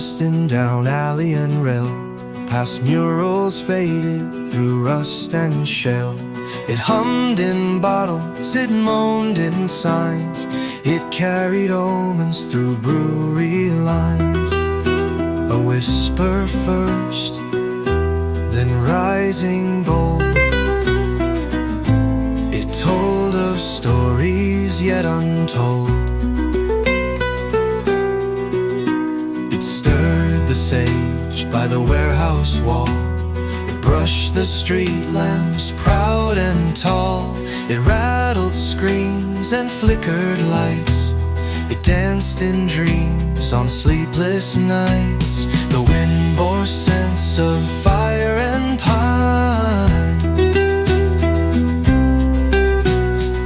coasting down alley and rail, past murals faded through rust and shale. It hummed in bottles, it moaned in signs, it carried omens through brewery lines. A whisper first, then rising bold, it told of stories yet untold. It stirred the sage by the warehouse wall, it brushed the street lamps proud and tall. It rattled screens and flickered lights, it danced in dreams on sleepless nights. The wind bore scents of fire and pine,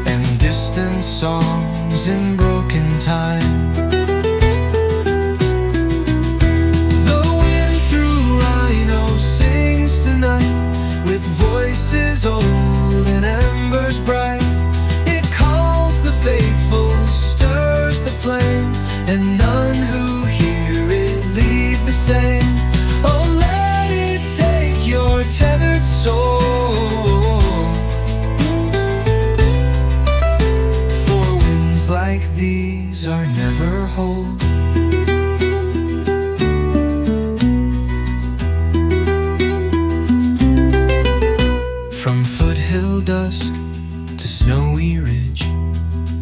and distant songs in broken time. The wind through RiNo sings tonight, with voices old and embers bright. It calls the faithful, stirs the flame, and none who hear it leave the same. Oh, let it take your tethered soul, for winds like these are never whole. From foothill dusk to snowy ridge,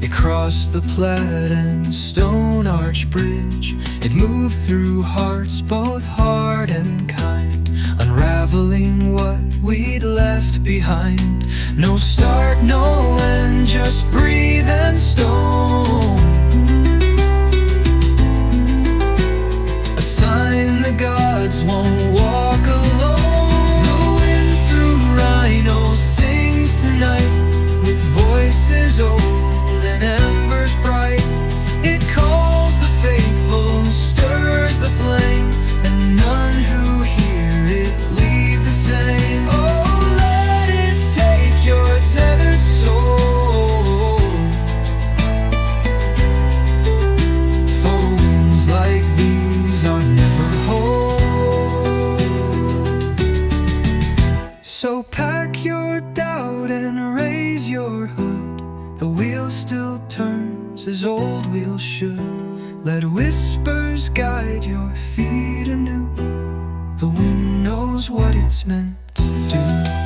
it crossed the Platte and Stone Arch Bridge. It moved through hearts both hard and kind, unraveling what we'd left behind. No start, no end, just breathe and stone. A sign the gods won't walk alone. The wind through RiNo sings tonight, with voices old and embers bright. It calls the faithful, stirs the flame, and none who hear it leave the same. Oh, let it take your tethered soul, for winds like these are never whole. So pack your doubt and raise your hood, the wheel still turns as old wheels should. Let whispers guide your feet anew, the wind knows what it's meant to do.